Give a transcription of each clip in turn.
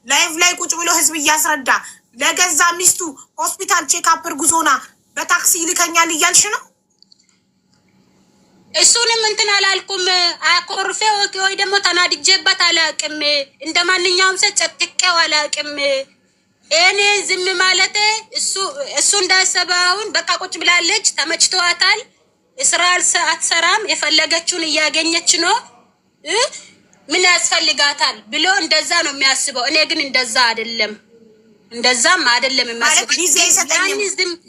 ላይቭ ላይ ቁጭ ብሎ ህዝብ እያስረዳ ለገዛ ሚስቱ ሆስፒታል ቼክአፕ እርጉዞና በታክሲ ይልከኛል እያልሽ ነው? እሱንም እንትን አላልኩም። አኮርፌ ወይ ደግሞ ተናድጄበት አላቅም። እንደ ማንኛውም ሰው ጨቅቄው አላቅም። እኔ ዝም ማለት እሱ እንዳሰበውን በቃ ቁጭ ብላለች፣ ተመችቷታል። ስራ አትሰራም፣ የፈለገችውን እያገኘች ነው። ምን ያስፈልጋታል ብሎ እንደዛ ነው የሚያስበው። እኔ ግን እንደዛ አይደለም፣ እንደዛም አይደለም የሚያስበው። ጊዜ አይሰጠኝም፣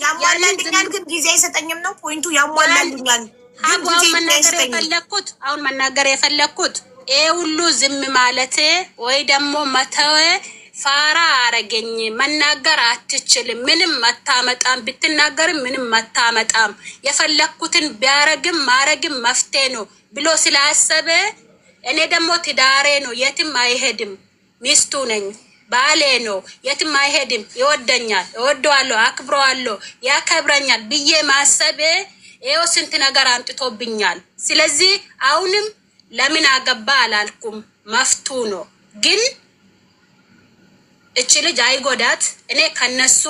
ያሟላልኛል። ግን ጊዜ አይሰጠኝም ነው ፖይንቱ። ያሟላልኛል። አሁን መናገር የፈለኩት ይሄ ሁሉ ዝም ማለት ወይ ደግሞ መተው ፋራ አረገኝ። መናገር አትችልም፣ ምንም መታመጣም፣ ብትናገርም ምንም መታመጣም። የፈለኩትን ቢያረግም ማረግም መፍትሄ ነው ብሎ ስላሰበ እኔ ደግሞ ትዳሬ ነው የትም አይሄድም፣ ሚስቱ ነኝ፣ ባሌ ነው የትም አይሄድም፣ ይወደኛል፣ እወደዋለሁ፣ አክብረዋለሁ፣ ያከብረኛል ብዬ ማሰቤ ይኸው ስንት ነገር አንጥቶብኛል። ስለዚህ አሁንም ለምን አገባ አላልኩም፣ መፍቱ ነው። ግን እቺ ልጅ አይጎዳት። እኔ ከነሱ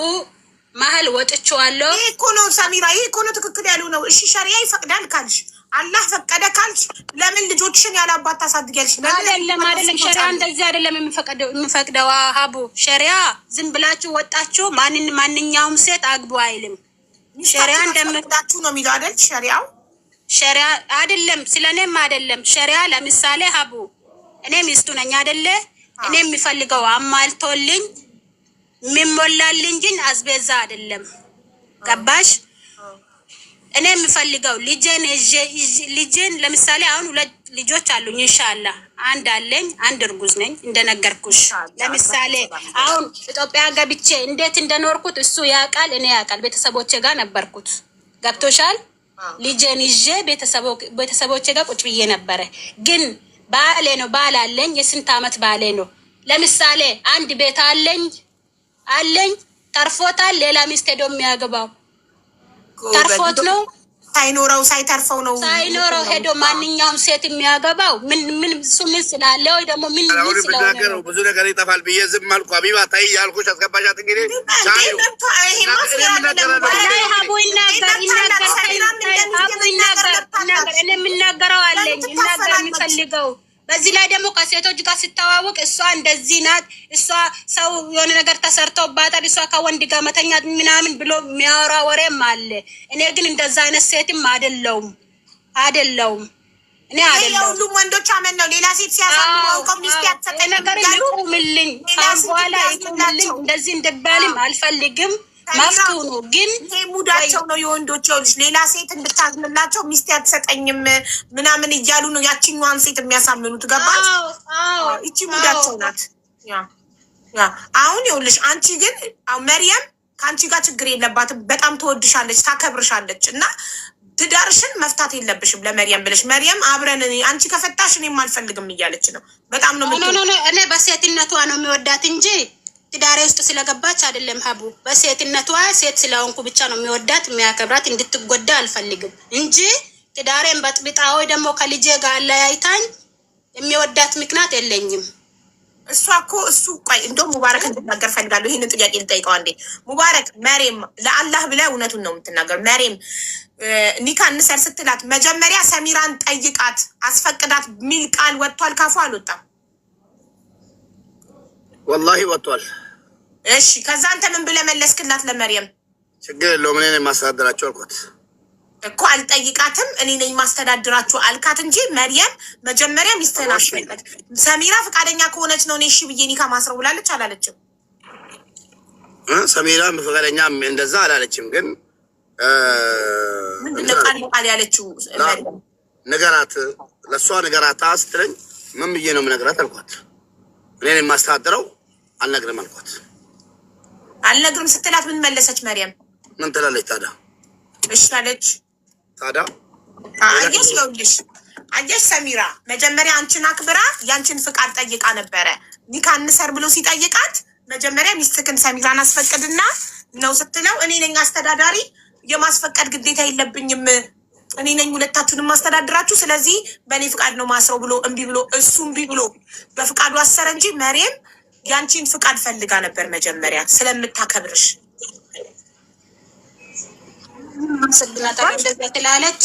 መሀል ወጥቼዋለሁ። ይሄ እኮ ነው ሰሚራ፣ ይሄ እኮ ነው ትክክል ያሉ ነው። እሺ ሸሪያ ይፈቅዳል ካልሽ፣ አላህ ፈቀደ ካልሽ፣ ለምን ልጆችሽን ያለ አባት ታሳድጊያለሽ? አይደለም ሸሪያ እንደዚህ አይደለም የሚፈቅደው። ሀቡ ሸሪያ ዝም ብላችሁ ወጣችሁ ማንኛውም ሴት አግቡ አይልም። ሸሪያ እንደምታችሁ ነው የሚለው አይደል? ሸሪያው ሸሪያ አይደለም፣ ስለኔም አይደለም። ሸሪያ ለምሳሌ ሀቡ እኔ ሚስቱ ነኝ አይደለ? እኔ የሚፈልገው አማልቶልኝ የሚሞላልኝ ግን አዝቤዛ አይደለም። ገባሽ? እኔ የሚፈልገው ልጄን ለምሳሌ አሁን 2 ልጆች አሉኝ ኢንሻአላህ። አንድ አለኝ፣ አንድ እርጉዝ ነኝ እንደነገርኩሽ። ለምሳሌ አሁን ኢትዮጵያ ገብቼ እንዴት እንደኖርኩት እሱ ያውቃል፣ እኔ ያውቃል። ቤተሰቦቼ ጋር ነበርኩት። ገብቶሻል? ልጄን ይዤ ቤተሰቦቼ ጋር ቁጭ ብዬ ነበረ። ግን ባሌ ነው፣ ባል አለኝ። የስንት ዓመት ባሌ ነው። ለምሳሌ አንድ ቤት አለኝ ተርፎታል። ሌላ ሚስት ሄዶ የሚያገባው ተርፎት ነው ሳይተርፈው ነው ሳይኖረው ሄዶ ማንኛውም ሴት የሚያገባው ምን ስላለ ወይ ደግሞ ምን ስለሆነ ብዙ ነገር ይጠፋል ብዬ ዝም አልኩ። ሀቢባ ታይ ያልኩሽ አስገባሻት። እንግዲህ እኔ የምናገረው አለኝ እናገር የሚፈልገው። በዚህ ላይ ደግሞ ከሴቶች ጋር ሲተዋወቅ እሷ እንደዚህ ናት፣ እሷ ሰው የሆነ ነገር ተሰርቶባታል፣ እሷ ከወንድ ጋር መተኛት ምናምን ብሎ የሚያወራ ወሬም አለ። እኔ ግን እንደዛ አይነት ሴትም አይደለሁም። እኔ አይደለሁም። ሁሉም ወንዶች አመን ነው። ሌላ ሴት ሲያሳምነው ኮሚኒስት ያተቀ ነገር ይቁምልኝ፣ በኋላ ይቁምልኝ። እንደዚህ እንደባልም አልፈልግም። መፍቱ ነው። ግን ይሄ ሙዳቸው ነው የወንዶች። ልጅ ሌላ ሴት እንድታዝምላቸው ሚስት ያትሰጠኝም ምናምን እያሉ ነው ያቺኛዋን ሴት የሚያሳምኑት። ገባች? ይቺ ሙዳቸው ናት። አሁን ይኸውልሽ፣ አንቺ ግን መርየም ከአንቺ ጋር ችግር የለባትም። በጣም ትወድሻለች፣ ታከብርሻለች። እና ትዳርሽን መፍታት የለብሽም ለመርየም ብለሽ። መርየም አብረን አንቺ ከፈታሽ እኔም አልፈልግም እያለች ነው። በጣም ነው እኔ በሴትነቷ ነው የሚወዳት እንጂ ትዳሬ ውስጥ ስለገባች አይደለም። ሀቡ በሴትነቷ ሴት ስለሆንኩ ብቻ ነው የሚወዳት የሚያከብራት። እንድትጎዳ አልፈልግም እንጂ ትዳሬን በጥብጣ ወይ ደግሞ ከልጄ ጋር አለያይታኝ የሚወዳት ምክንያት የለኝም። እሷ እኮ ቆይ እንደውም ሙባረክ እንድናገር ፈልጋለሁ። ይህንን ጥያቄ ልጠይቀው አንዴ። ሙባረክ መሬም ለአላህ ብለህ እውነቱን ነው የምትናገር። መሬም ኒካ እንሰር ስትላት መጀመሪያ ሰሚራን ጠይቃት አስፈቅዳት ሚል ቃል ወጥቷል? ካፉ አልወጣም? ወላሂ ወጥቷል። እሺ ከዛ አንተ ምን ብለህ መለስክላት ለመርየም? ችግር የለውም እኔ ነኝ ማስተዳድራችሁ አልኳት እኮ። አልጠይቃትም እኔ ነኝ ማስተዳድራችሁ አልካት እንጂ መርየም መጀመሪያ ሚስትህን አስፈቅድ። ሰሚራ ፈቃደኛ ከሆነች ነው እኔ እሺ ብዬ ኒካ ማስረው ብላለች አላለችም? ሰሚራ ፈቃደኛ እንደዛ አላለችም። ግን ምንድነው ቃል ያለችው? ነገራት፣ ለእሷ ነገራታ ስትለኝ ምን ብዬ ነው የምነግራት አልኳት። እኔ ነኝ ማስተዳድረው አልነግርም አልኳት። አልነግርም ስትላት ምን መለሰች መርየም? ምን ትላለች ታዲያ? እሺ አለች ታዲያ። አየሽ ሰሚራ መጀመሪያ አንቺን አክብራ ያንቺን ፍቃድ ጠይቃ ነበረ። ኒካ እንሰር ብሎ ሲጠይቃት መጀመሪያ ሚስትክን ሰሚራን አስፈቅድና ነው ስትለው እኔ ነኝ አስተዳዳሪ፣ የማስፈቀድ ግዴታ የለብኝም፣ እኔ ነኝ ሁለታችሁንም ማስተዳድራችሁ፣ ስለዚህ በእኔ ፍቃድ ነው ማስረው ብሎ እምቢ ብሎ እሱ እምቢ ብሎ በፍቃዱ አሰረ እንጂ መርየም ያንቺን ፍቃድ ፈልጋ ነበር መጀመሪያ ስለምታከብርሽ። ስለናታ እንደዛ ትላለች።